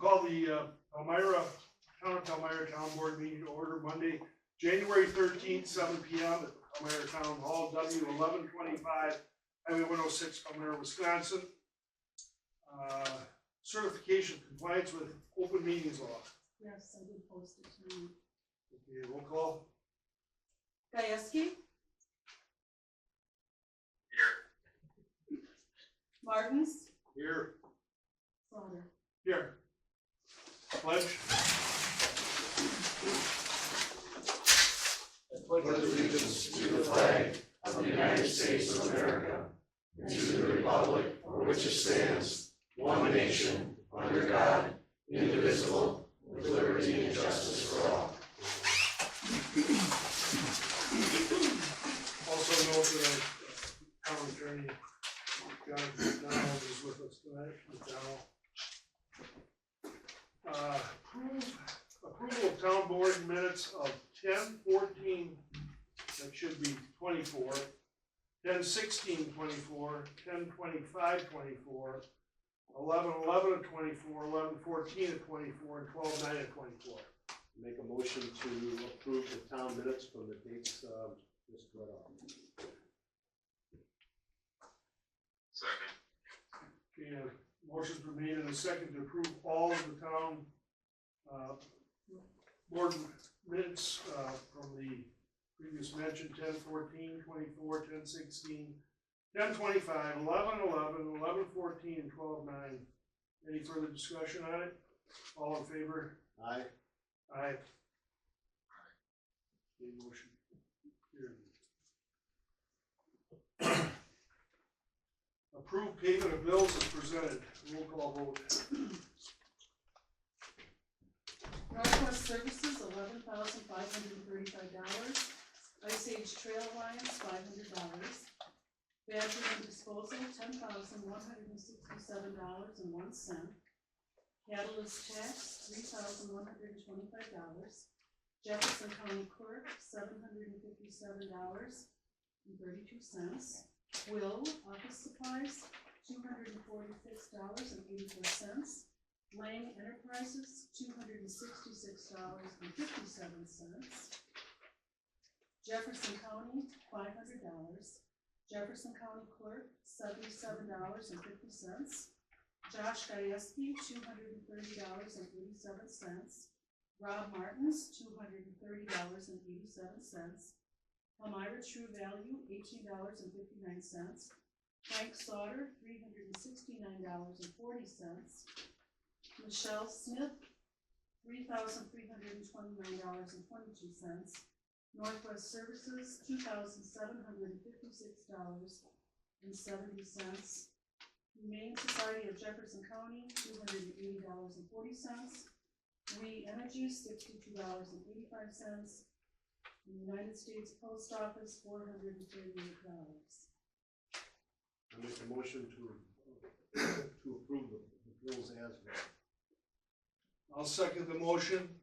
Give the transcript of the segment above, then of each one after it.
call the Palmyra, Town of Palmyra Town Board meeting to order Monday, January 13th, 7 p.m. at Palmyra Town Hall, W 1125, Highway 106, Palmyra, Wisconsin. Certification compliance with open meetings law. Yes, I did post it tonight. Okay, roll call. Gajewski. Here. Martins. Here. Slaughter. Here. Pledge. I pledge allegiance to the flag of the United States of America and to the republic for which it stands, one nation, under God, indivisible, with liberty and justice for all. Also note that our town attorney, John McDonald, is with us tonight. Approval of town board minutes of 10/14, that should be 24, 10/16/24, 10/25/24, 11/11/24, 11/14/24, and 12/9/24. Make a motion to approve the town minutes from the dates just read off. Second. Okay, motion's been made in a second to approve all of the town board minutes from the previous mentioned 10/14/24, 10/16, 10/25, 11/11, 11/14, and 12/9. Any further discussion on it? All in favor? Aye. Aye. Okay, motion carried. Approve payment of bills as presented. Roll call vote. Northwest Services, $11,535. Ice Age Trail Alliance, $500. Badger and Disposal, $10,167.01. Catalyst Tax, $3,125. Jefferson County Clerk, $757.32. Will Office Supplies, $246.84. Lang Enterprises, $266.57. Jefferson County, $500. Jefferson County Clerk, $77.50. Josh Gajewski, $230.87. Rob Martins, $230.87. Palmyra True Value, $18.59. Frank Sauter, $369.40. Michelle Smith, $3,329.22. Northwest Services, $2,756.70. Humane Society of Jefferson County, $280.40. We Energy, $62.85. United States Post Office, $438. I make a motion to approve the bills as read. I'll second the motion.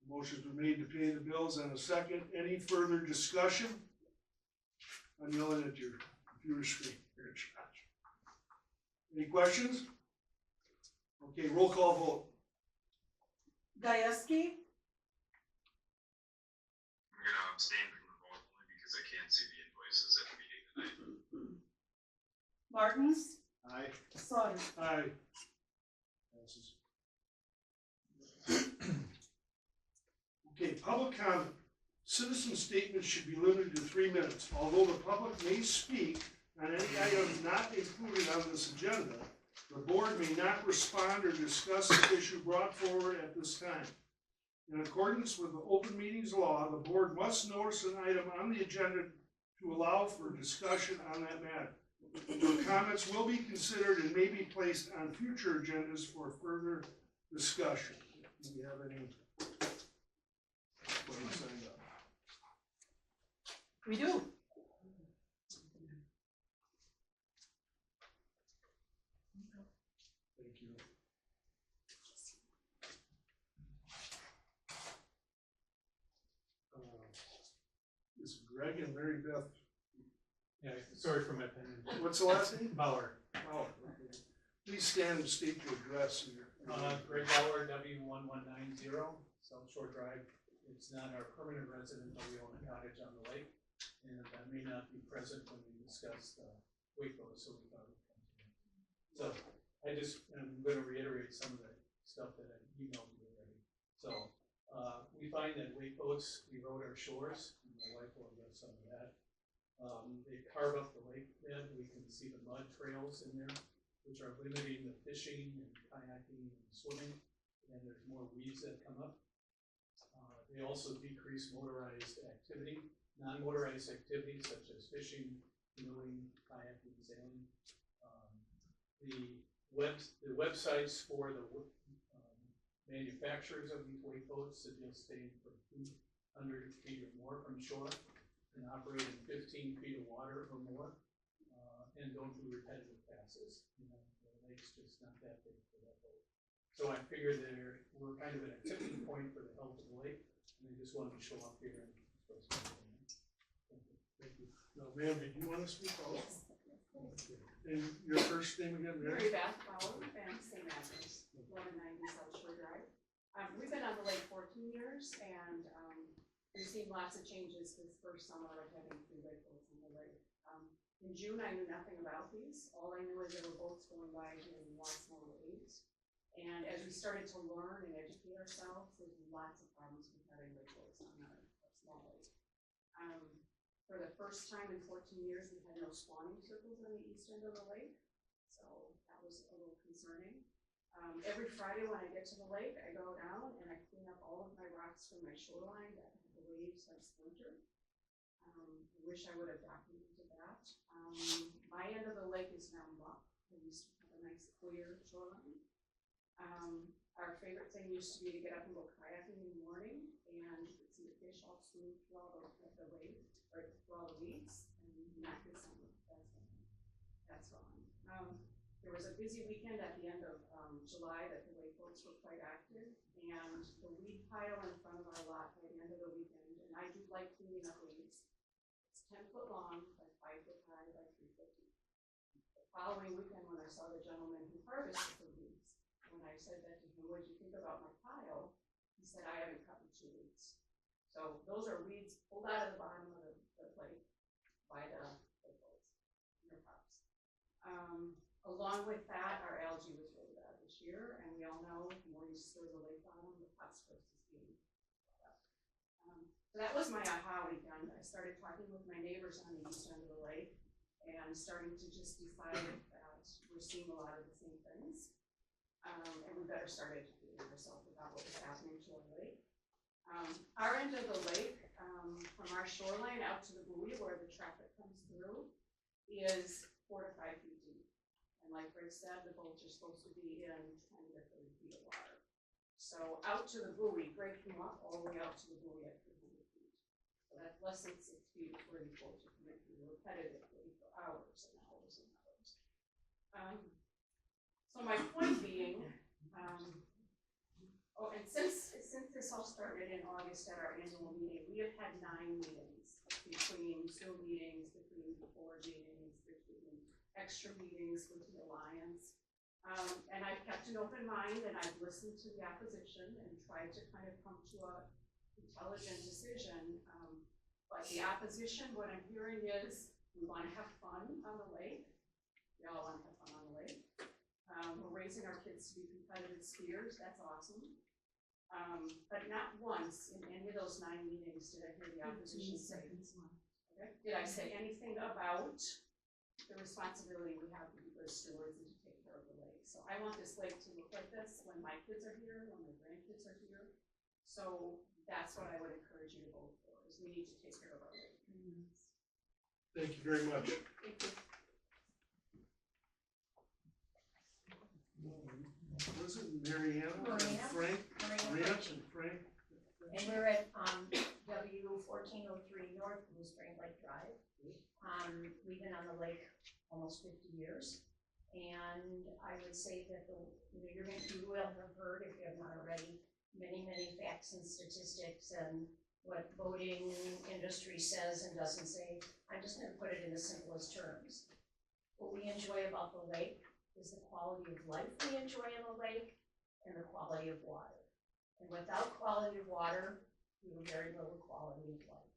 Motion's been made to pay the bills and a second. Any further discussion? I'm yelling at your computer screen here, Josh. Any questions? Okay, roll call vote. Gajewski. I'm gonna abstain from the vote only because I can't see the invoices at the meeting tonight. Martins. Aye. Sauter. Aye. Passes. Okay, public comment. Citizen statements should be limited to 3 minutes. Although the public may speak on any items not included on this agenda, the board may not respond or discuss the issue brought forward at this time. In accordance with the open meetings law, the board must notice an item on the agenda to allow for discussion on that matter. Your comments will be considered and may be placed on future agendas for further discussion. Do you have any? Signed up? We do. Thank you. Is Greg and Mary Beth? Yeah, sorry for my pen. What's the last name? Bauer. Oh, okay. Please stand and state your address and your Greg Bauer, W1190, South Shore Drive. It's not our permanent resident, but we own a cottage on the lake. And I may not be present when we discuss the Waco, so we thought we'd come to it. So I'm going to reiterate some of the stuff that I emailed you already. So we find that wake boats erode our shores, and my wife will address some of that. They carve up the lake bed. We can see the mud trails in there, which are limiting the fishing and kayaking and swimming, and there's more weeds that come up. They also decrease motorized activity, non-motorized activities such as fishing, canoeing, kayaking, sailing. The websites for the manufacturers of these wake boats suggest staying for 200 feet or more from shore and operate in 15 feet of water or more, and don't do repetitive passes. You know, the lake's just not that big for that boat. So I figured we're kind of at a tipping point for the health of the lake, and I just wanted to show up here and express my opinion. Thank you. Now, ma'am, did you want to speak also? Yes. And your first name again, Mary? Mary Beth Bauer and St. Matthews, 1190 South Shore Drive. We've been on the lake 14 years, and we've seen lots of changes this first summer of having 3 wake boats on the lake. In June, I knew nothing about these. All I knew is there were boats going by here in Watsonville 8. And as we started to learn and educate ourselves, there's lots of problems with having wake boats on our small lake. For the first time in 14 years, we had no spawning circles on the east end of the lake, so that was a little concerning. Every Friday when I get to the lake, I go down and I clean up all of my rocks from my shoreline that the waves have splintered. I wish I would have documented that. My end of the lake is now muck. We used to have a nice clear shoreline. Our favorite thing used to be to get up and go kayaking in the morning, and you could see the fish all swim through all the waves, or through all the weeds, and not this summer. That's gone. There was a busy weekend at the end of July that the wake boats were quite active, and the weed pile in front of our lot by the end of the weekend, and I do like cleaning up weeds. It's 10 foot long, by 5 foot high, by 3 foot deep. The following weekend, when I saw the gentleman who harvested the weeds, when I said that to him, what did you think about my pile? He said, I haven't cut in 2 weeks. So those are weeds pulled out of the bottom of the lake by the wake boats and their props. Along with that, our algae was really bad this year, and we all know the more you stir the lake bottom, the phosphorus is being brought up. So that was my aha weekend. I started talking with my neighbors on the east end of the lake and starting to just decide that we're seeing a lot of the same things. And we better start educating ourselves about what was happening to our lake. Our end of the lake, from our shoreline out to the buoy where the traffic comes through, is 4 to 5 feet deep. And like Greg said, the boats are supposed to be in 20 to 30 feet of water. So out to the buoy, Greg came up all the way out to the buoy at 300 feet. So that's less than 6 feet where these boats are coming through repetitively for hours and hours and hours. So my point being, and since this all started in August at our annual meeting, we have had 9 meetings, between Zoom meetings, between board meetings, between extra meetings with the Alliance. And I've kept an open mind, and I've listened to the opposition and tried to kind of come to an intelligent decision. But the opposition, what I'm hearing is, we want to have fun on the lake. We all want to have fun on the lake. We're raising our kids to be competitive skiers. That's awesome. But not once in any of those 9 meetings did I hear the opposition say, okay, did I say anything about the responsibility we have to be good stewards and to take care of the lake. So I want this lake to look like this when my kids are here, when my grandkids are here. So that's what I would encourage you to vote for, is we need to take care of our lake. Thank you very much. Thank you. Was it Mariana and Marina. Frank? Marina. And Frank? And we're at W1403 North Blue Spring Lake Drive. We've been on the lake almost 50 years. And I would say that you will have heard, if you have not already, many facts and statistics and what boating industry says and doesn't say. I'm just going to put it in the simplest terms. What we enjoy about the lake is the quality of life we enjoy in the lake and the quality of water. And without quality of water, we have very little quality of life.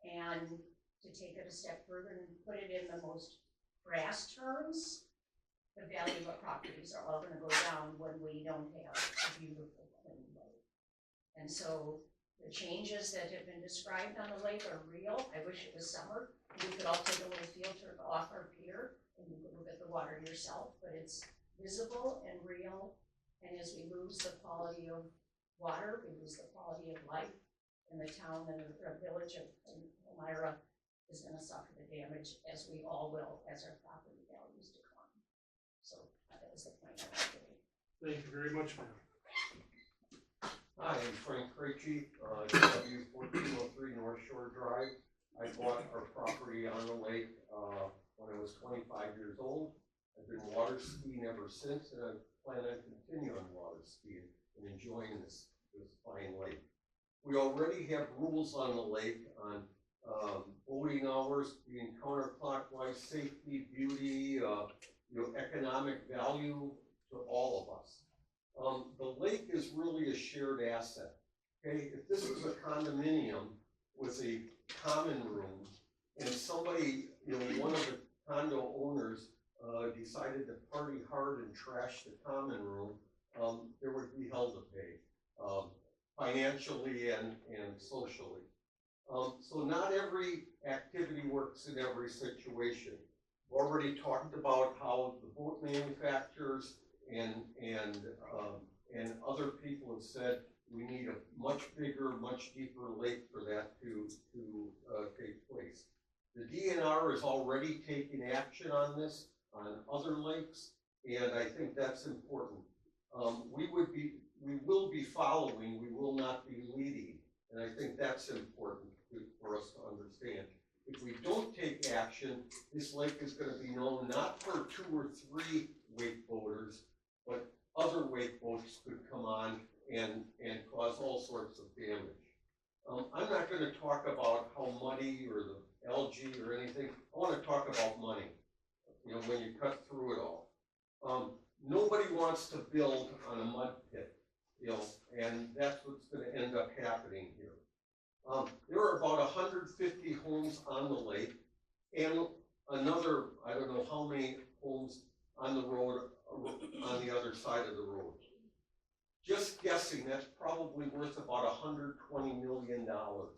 And to take it a step further and put it in the most crass terms, the value of our properties are all gonna go down when we don't have a beautiful, clean lake. And so the changes that have been described on the lake are real. I wish it was summer. We could all take a little field trip off our pier and you could look at the water yourself, but it's visible and real. And as we lose the quality of water, we lose the quality of life, and the town and the village of Palmyra is gonna suffer the damage, as we all will, as our property values decline. So that was the point I wanted to make. Thank you very much, ma'am. Hi, I'm Frank Krejci, W 1403 North Shore Drive. I bought our property on the lake when I was 25 years old. I've been water skiing ever since, and I plan on continuing water skiing and enjoying this fine lake. We already have rules on the lake on boating hours being counterclockwise, safety, beauty, economic value to all of us. The lake is really a shared asset. Okay, if this was a condominium with a common room and somebody, one of the condo owners decided to party hard and trash the common room, there would be hell to pay, financially and socially. So not every activity works in every situation. We've already talked about how the boat manufacturers and other people have said we need a much bigger, much deeper lake for that to take place. The DNR is already taking action on this, on other lakes, and I think that's important. We will be following, we will not be leading, and I think that's important for us to understand. If we don't take action, this lake is going to be known not for 2 or 3 wake boaters, but other wake boats could come on and cause all sorts of damage. I'm not going to talk about how muddy or the algae or anything. I want to talk about money, when you cut through it all. Nobody wants to build on a mud pit, and that's what's going to end up happening here. There are about 150 homes on the lake and another, I don't know how many homes on the road, on the other side of the road. Just guessing, that's probably worth about $120 million of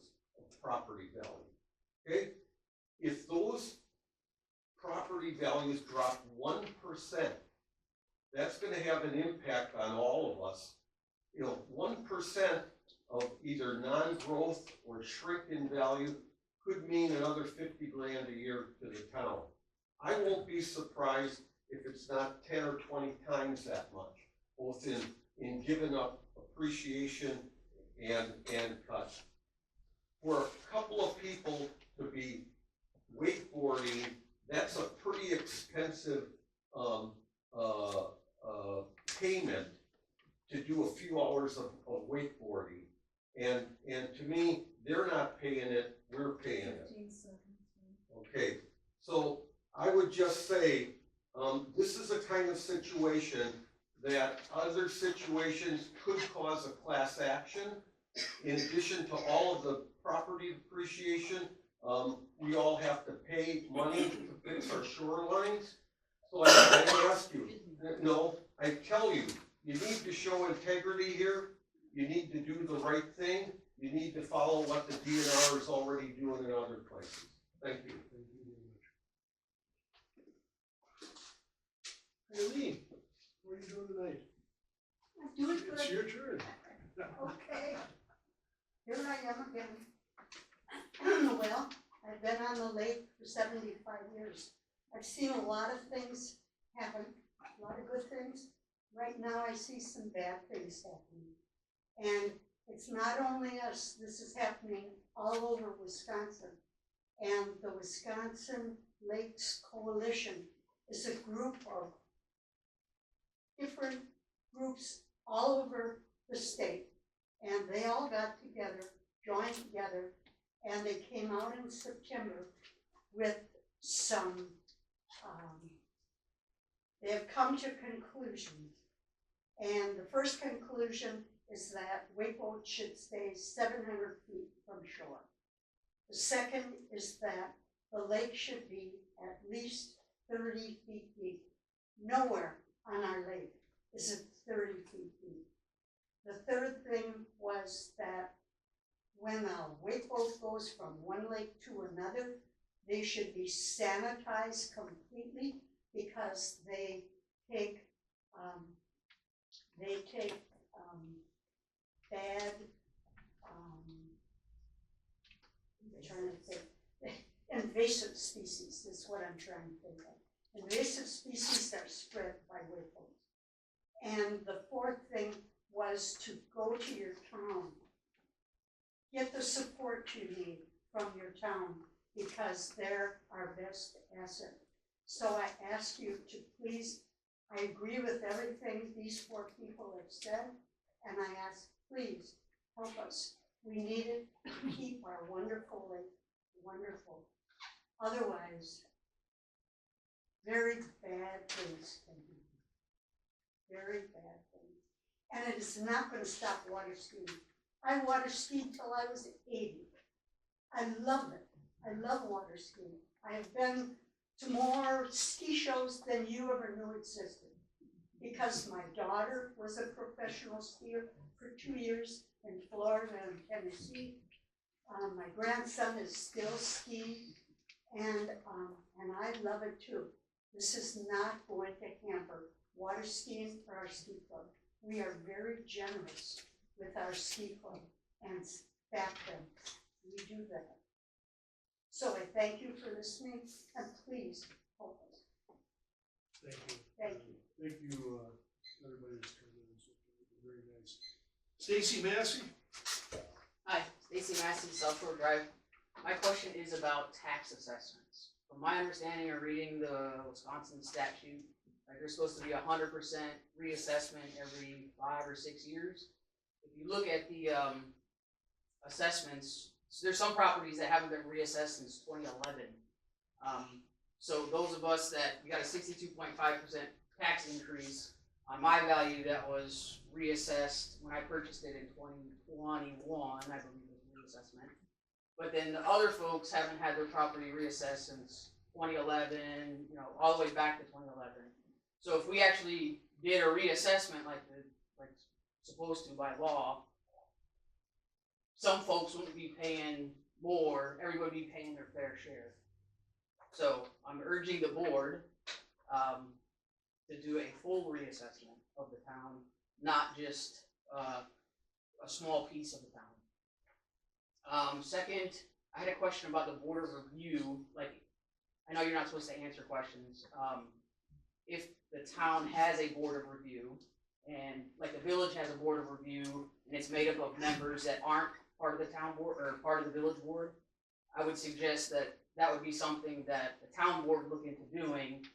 property value, okay? If those property values drop 1%, that's gonna have an impact on all of us. 1% of either non-growth or shrink in value could mean another 50 grand a year to the town. I won't be surprised if it's not 10 or 20 times that much, both in giving up appreciation and cuts. For a couple of people to be wakeboarding, that's a pretty expensive payment to do a few hours of wakeboarding. And to me, they're not paying it, we're paying it. Okay, so I would just say, this is a kind of situation that other situations could cause a class action. In addition to all of the property depreciation, we all have to pay money to fix our shorelines. So I ask you, no, I tell you, you need to show integrity here. You need to do the right thing. You need to follow what the DNR is already doing in other places. Thank you. Thank you very much. Eileen, what are you doing tonight? I'm doing It's good. your turn. Okay. Here I am again. Well, I've been on the lake for 75 years. I've seen a lot of things happen, a lot of good things. Right now I see some bad things happening. And it's not only us, this is happening all over Wisconsin. And the Wisconsin Lakes Coalition is a group of different groups all over the state. And they all got together, joined together, and they came out in September with some, they have come to conclusions. And the first conclusion is that waypoint should stay 700 feet from shore. The second is that the lake should be at least 30 feet deep. Nowhere on our lake is it 30 feet deep. The third thing was that when a waypoint goes from one lake to another, they should be sanitized completely because they take bad, I'm trying to think, invasive species is what I'm trying to think of. Invasive species that are spread by waypoints. And the fourth thing was to go to your town. Get the support you need from your town because they're our best asset. So I ask you to please, I agree with everything these four people have said, and I ask, please, help us. We need it to keep our wonderful lake wonderful. Otherwise, very bad things can be. Very bad things. And it is not going to stop water skiing. I water skied till I was 80. I love it. I love water skiing. I have been to more ski shows than you ever knew existed. Because my daughter was a professional skier for 2 years in Florida and Tennessee. My grandson is still skiing, and I love it too. This is not going to hamper water skiing or our ski club. We are very generous with our ski club and back them. We do that. So I thank you for listening, and please help us. Thank you. Thank you. Thank you, everybody that's come in, so very nice. Stacy Massey? Hi, Stacy Massey, South Shore Drive. My question is about tax assessments. From my understanding or reading the Wisconsin statute, there's supposed to be 100% reassessment every 5 or 6 years. If you look at the assessments, so there's some properties that haven't been reassessed since 2011. So those of us that, we got a 62.5% tax increase on my value that was reassessed when I purchased it in 2021, I believe was the reassessment. But then the other folks haven't had their property reassessed since 2011, you know, all the way back to 2011. So if we actually did a reassessment like supposed to by law, some folks wouldn't be paying more, everybody would be paying their fair share. So I'm urging the board to do a full reassessment of the town, not just a small piece of the town. Second, I had a question about the board of review. Like, I know you're not supposed to answer questions. If the town has a board of review, and like the village has a board of review, and it's made up of members that aren't part of the town board or part of the village board, I would suggest that that would be something that the town board would look into doing,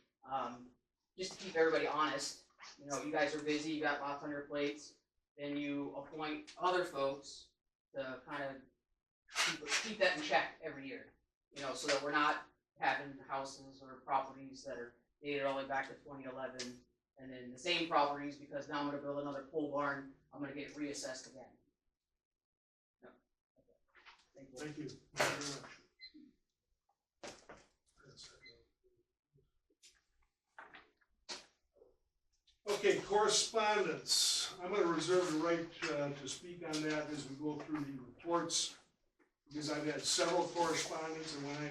just to keep everybody honest. You know, you guys are busy, you got lots on your plates, then you appoint other folks to kind of keep that in check every year. You know, so that we're not having houses or properties that are dated all the way back to 2011, and then the same properties, because now I'm going to build another pole barn, I'm going to get reassessed again. No. Okay. Thank you. Thank you very much. Okay, correspondence. I'm going to reserve the right to speak on that as we go through the reports, because I've had several correspondence, and when I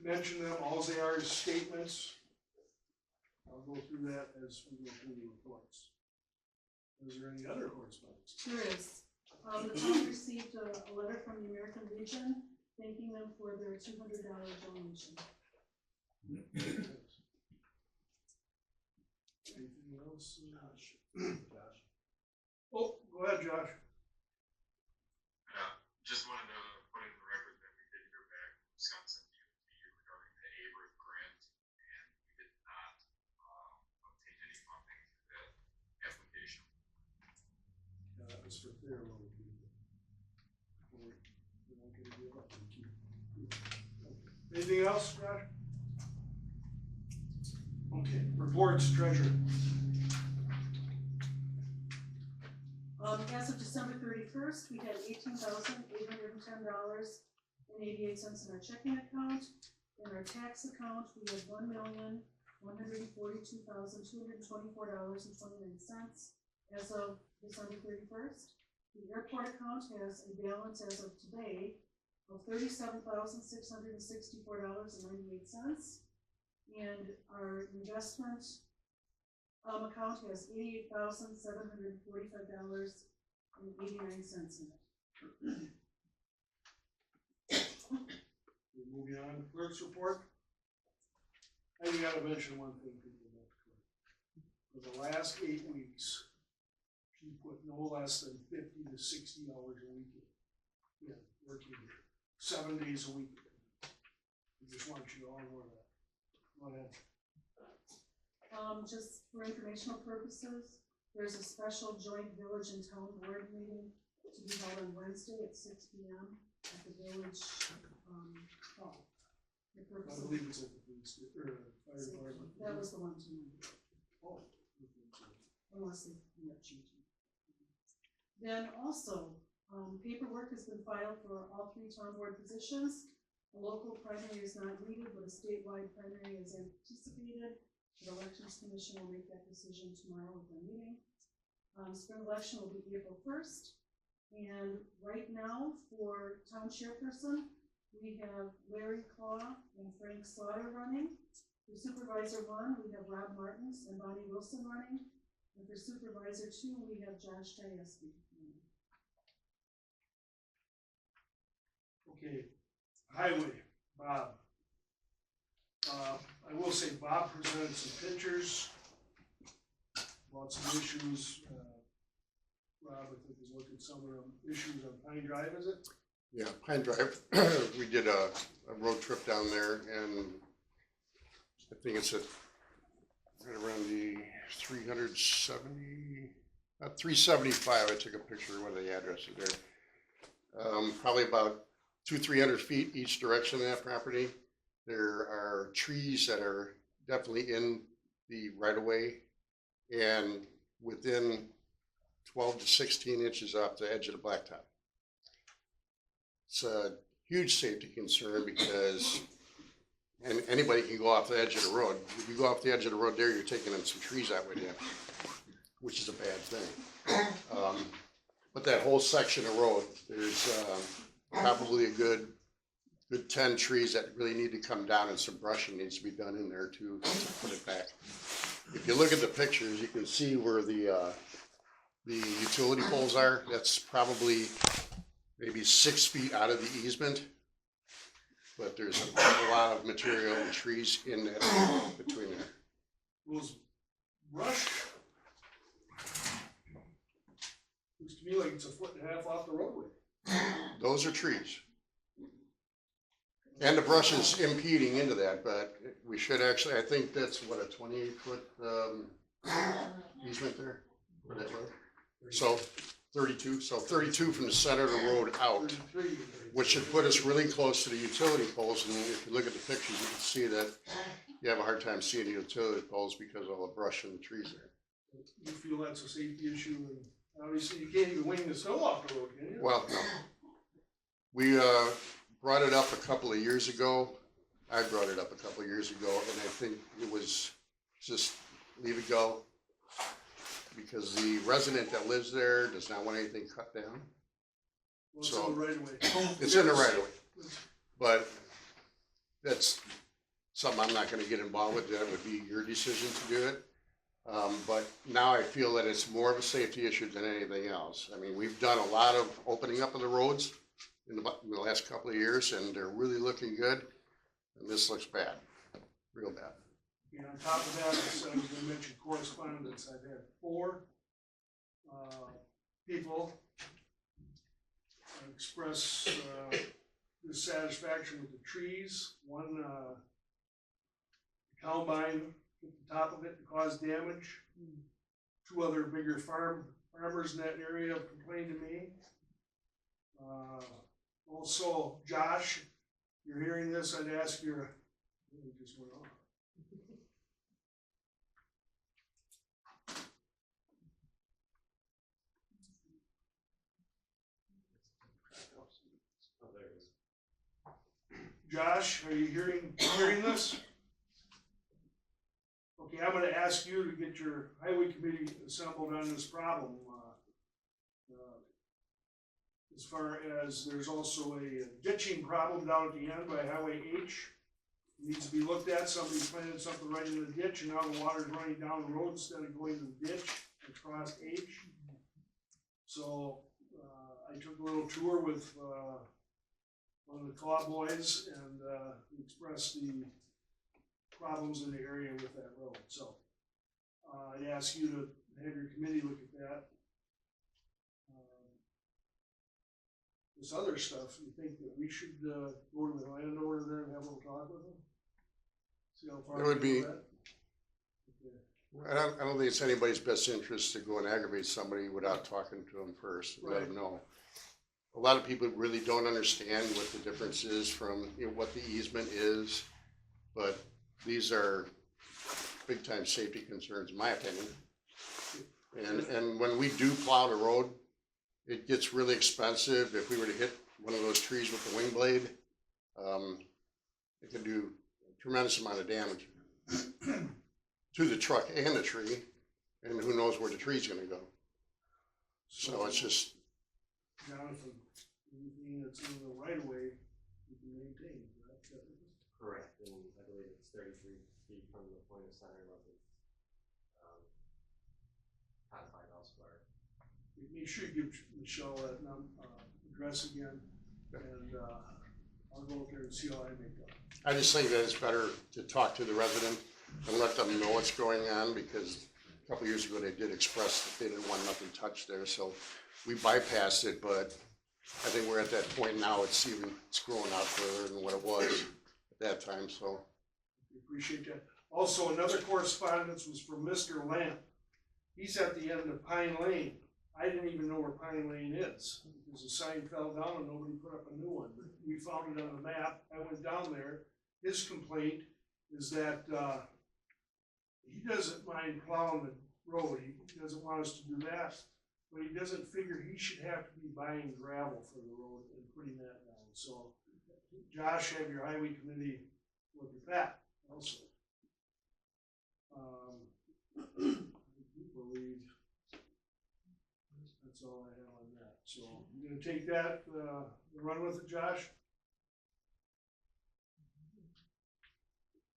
mention them, all they are is statements. I'll go through that as we go through the reports. Is there any other correspondence? There is. The town received a letter from the American Legion thanking them for their $200 donation. Anything else? Josh. Oh, go ahead, Josh. Just wanted to put in the record that we did hear back from Wisconsin DOT regarding the ABRIC grant, and we did not obtain any funding for that application. That was for their road. Anything else, Josh? Okay, reports, treasurer. As of December 31st, we had $18,810.88 in our checking account. In our tax account, we had $1,142,224.29 as of December 31st. The airport account has a balance as of today of $37,664.98. And our investment account has $88,745.89 in it. We're moving on to clerk's report. I gotta mention one thing, people, about the clerk. For the last 8 weeks, she put no less than 50 to 60 hours a week in working here, 7 days a week. I just want you to all know that. Go ahead. Just for informational purposes, there's a special joint village and town board meeting to be held on Wednesday at 6 p.m. at the village hall. The I purpose of believe it's at the police, or fire department. that was the one tonight, Oh. unless they end up changing. Then also, paperwork has been filed for all 3 town board positions. A local primary is not needed, but a statewide primary is anticipated. The Elections Commission will make that decision tomorrow at their meeting. Spring election will be April 1st. And right now, for town chairperson, we have Larry Claw and Frank Slaughter running. For supervisor 1, we have Rob Martins and Bonnie Wilson running. And for supervisor 2, we have Josh Jayeski. Okay, highway, Bob. I will say Bob presented some pictures about some issues. Rob, I think, is looking at some of the issues on Pine Drive, is it? Yeah, Pine Drive, we did a road trip down there, and I think it's at right around the 375, I took a picture of one of the addresses there. Probably about 200-300 feet each direction of that property. There are trees that are definitely in the right-of-way and within 12 to 16 inches off the edge of the blacktop. It's a huge safety concern because anybody can go off the edge of the road. If you go off the edge of the road there, you're taking in some trees out with you, which is a bad thing. But that whole section of road, there's probably a good 10 trees that really need to come down, and some brushing needs to be done in there to put it back. If you look at the pictures, you can see where the utility poles are. That's probably maybe 6 feet out of the easement. But there's a lot of material and trees in that between there. Was brush, looks to me like it's 1.5 feet off the roadway. Those are trees. And the brush is impeding into that, but we should actually, I think that's what, a 28-foot easement there for that road. So 32, so 32 from the center of the road out, which should put us really close to the utility poles. And if you look at the pictures, you can see that you have a hard time seeing the utility poles because of all the brush and the trees there. You feel that's a safety issue, and obviously you can't even wing the snow off the road, can you? Well, no. We brought it up a couple of years ago. I brought it up a couple of years ago, and I think it was just leave it go, because the resident that lives there does not want anything cut down. Well, it's in the right of way. It's in the right of way. But that's something I'm not gonna get involved with. That would be your decision to do it. But now I feel that it's more of a safety issue than anything else. I mean, we've done a lot of opening up of the roads in the last couple of years, and they're really looking good. And this looks bad, real bad. And on top of that, as I mentioned, correspondence. I've had 4 people express dissatisfaction with the trees. One combine at the top of it to cause damage. 2 other bigger farmers in that area have complained to me. Also, Josh, you're hearing this, I'd ask your, it just went off. Josh, are you hearing this? Okay, I'm gonna ask you to get your highway committee assembled on this problem. As far as there's also a ditching problem down at the end by Highway H. It needs to be looked at. Somebody planted something right in the ditch and now the water's running down the road instead of going to the ditch across H. So, I took a little tour with, one of the club boys and, expressed the problems in the area with that road. So, I'd ask you to have your committee look at that. This other stuff, you think that we should, go to the landowner there and have a little talk with him? See how far It would we be- go with that? Okay. I don't think it's anybody's best interest to go and aggravate somebody without talking to them first, and let them know. A lot of people really don't understand what the difference is from, you know, what the easement is, but these are big time safety concerns, in my opinion. And when we do plow the road, it gets really expensive. If we were to hit one of those trees with the wing blade, it could do a tremendous amount of damage to the truck and the tree, and who knows where the tree's gonna go. So it's just, Jonathan, anything that's in the right of way, you can maintain, correct? Correct, and I believe it's 33 feet from the point of center of the, codified elsewhere. Make sure you give Michelle that address again, and, I'll go up there and see how I make that. I just think that it's better to talk to the resident and let them know what's going on, because a couple years ago, they did express that they didn't want nothing touched there, so we bypassed it, but I think we're at that point now, it's growing out further than what it was at that time, so. Appreciate that. Also, another correspondence was from Mr. Lamp. He's at the end of Pine Lane. I didn't even know where Pine Lane is, because the sign fell down and nobody put up a new one, but we found it on the map. I went down there. His complaint is that, he doesn't mind plowing the road. He doesn't want us to do that, but he doesn't figure he should have to be buying gravel for the road and putting that down. So, Josh, have your highway committee look at that also. I do believe that's all I have on that. So, you gonna take that, and run with it, Josh?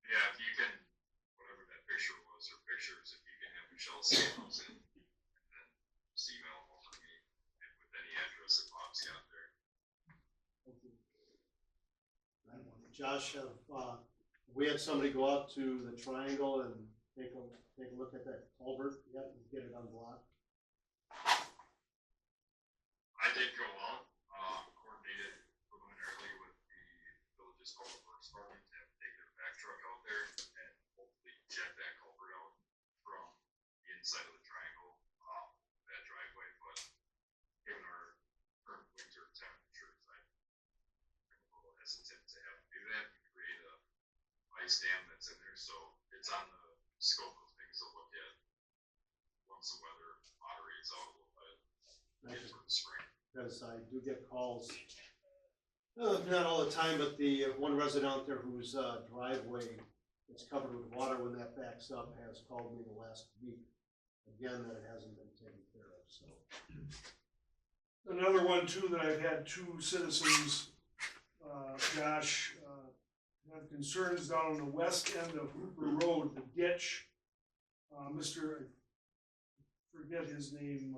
Yeah, if you can, whatever that picture was, or pictures, if you can have Michelle send those in, and then just email them over to me, and with any address that pops out there. Josh, we had somebody go out to the triangle and take a look at that culvert yet and get it unblocked? I did go out, coordinated preliminarily with the village's public works department to have to take their back truck out there and hopefully jet that culvert out from the inside of the triangle, that driveway, but given our current winter temperatures, I'm a little hesitant to have to do that and create a ice dam that's in there, so it's on the scope of things to look at once the weather moderates out a little bit, get for the spring. Because I do get calls, not all the time, but the one resident out there whose driveway is covered with water when that backs up has called me the last week. Again, that it hasn't been taken care of, so. Another one too that I've had two citizens, Josh, have concerns down on the west end of Hooper Road, the ditch. Mr., I forget his name,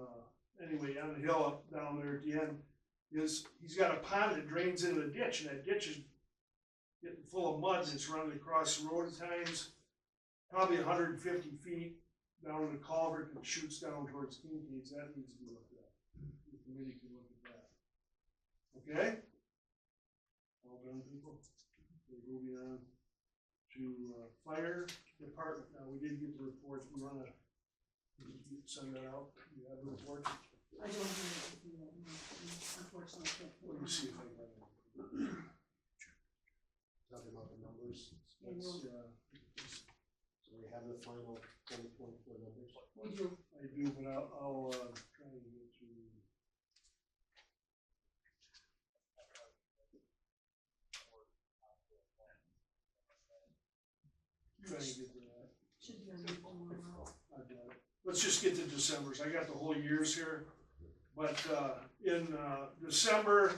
anyway, on the hill up down there at the end, he's got a pond that drains into the ditch, and that ditch is getting full of mud, and it's running across the road at times, probably 150 feet down in the culvert that shoots down towards Kincaid's. That needs to be looked at. The committee can look at that. Okay? All done, people? We're moving on to fire department. Now, we did get the report. You wanna send that out? You have the report? I don't have anything right now, unfortunately, I can't. Let me see if I got it. Talking about the numbers. Yeah, no. So we have the final 2024 numbers. We do. I do, but I'll try and get to. let's just get to December's. I got the whole years here. But, in, December,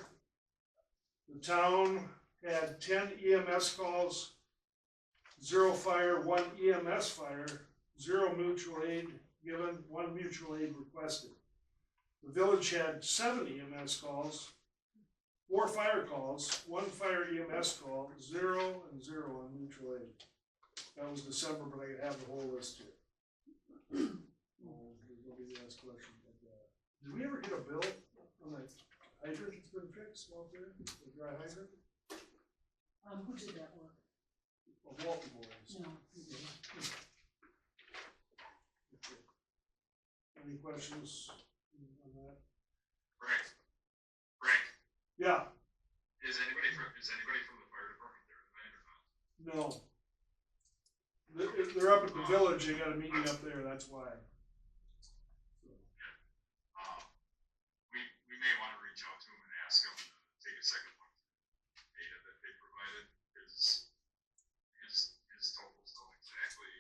the town had 10 EMS calls, 0 fire, 1 EMS fire, 0 mutual aid given, 1 mutual aid requested. The village had 7 EMS calls, 4 fire calls, 1 fire EMS call, 0 and 0 on mutual aid. That was December, but I could have the whole list here. Nobody asked questions about that. Did we ever get a bill on that hydrant that's been fixed out there, the dry hydrant? Who did that work? Of Walton Boys. No. Okay. Any questions on that? Frank, Frank, Yeah, is anybody from the fire department there tonight or not? no. They're up at the village, they got a meeting up there, that's why. We may wanna reach out to them and ask them to take a second look at the data that they provided, because his totals don't exactly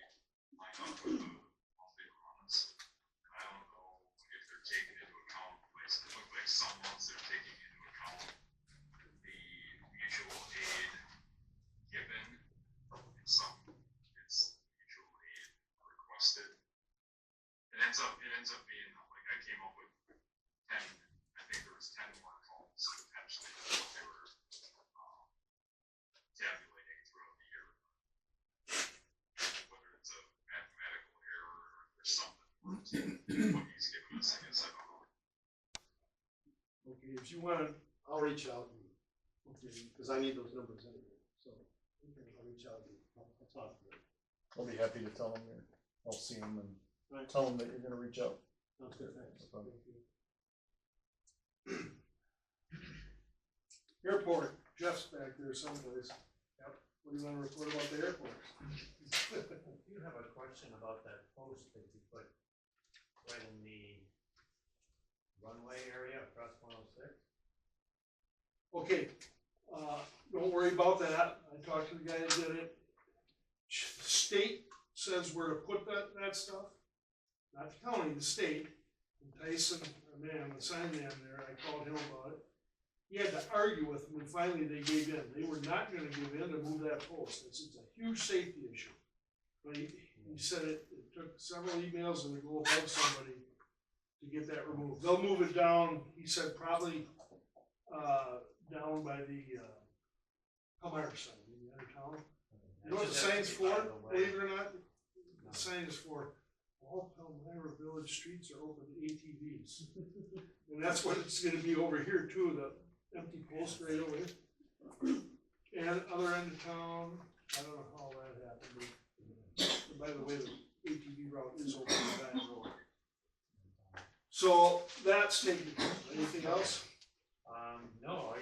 line up with the monthly runs. And I don't know if they're taking into account, like, it looked like some months they're taking into account the mutual aid given, and some it's mutual aid requested. It ends up being, like, I came up with 10, I think there was 10 more calls potentially than what they were tabulating throughout the year. Whether it's a mathematical error or there's something worse than what he's giving us, I guess I don't know. Okay, if you wanna, I'll reach out, okay, because I need those numbers anyway, so I'll reach out and I'll talk to them. I'll be happy to tell them I'll see them and Right. tell them that you're gonna reach out. Sounds good, thanks. No problem. airport, Jeff's back there someplace. Yep, what do you wanna report about the airport? You have a question about that post that you put right in the runway area across 106? Okay, don't worry about that, I talked to the guy that did it. The state says where to put that stuff, not the county, the state. And Tyson, our man, the sign man there, I called him about it. He had to argue with them, and finally they gave in. They were not gonna give in to move that post. It's a huge safety issue. But he said it took several emails and to go above somebody to get that removed. They'll move it down, he said probably, down by the, Palmyra sign, in the other town. You know what the sign's for, believe it or not? The sign is for all Palmyra village streets are open to ATVs. And that's what it's gonna be over here too, the empty post right over here. And other end of town, I don't know how that happened, but by the way, the ATV route is open to that road. So that's taken care of. Anything else? No,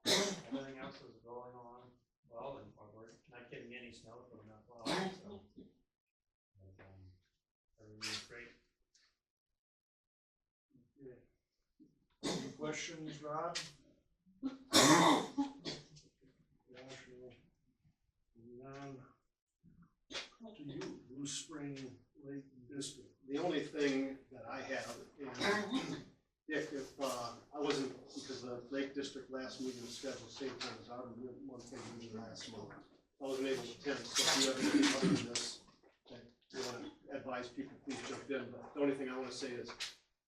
everything else is going along well, and we're not getting any snow from that well, so. Everything's great. Okay. Any questions, Rob? Josh, no. None. To you, Blue Spring Lake District. The only thing that I have, and Dick, if, I wasn't, because the Lake District last meeting was scheduled same time as our one thing meeting last month. I wasn't able to attend, so if you have anything other than this, that you wanna advise people, please jump in. But the only thing I wanna say is,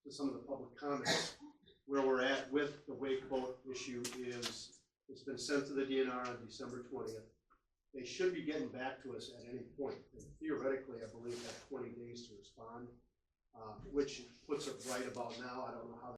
to some of the public comments, where we're at with the wake boat issue is, it's been sent to the DNR on December 20th. They should be getting back to us at any point. And theoretically, I believe have 20 days to respond, which puts it right about now. I don't know how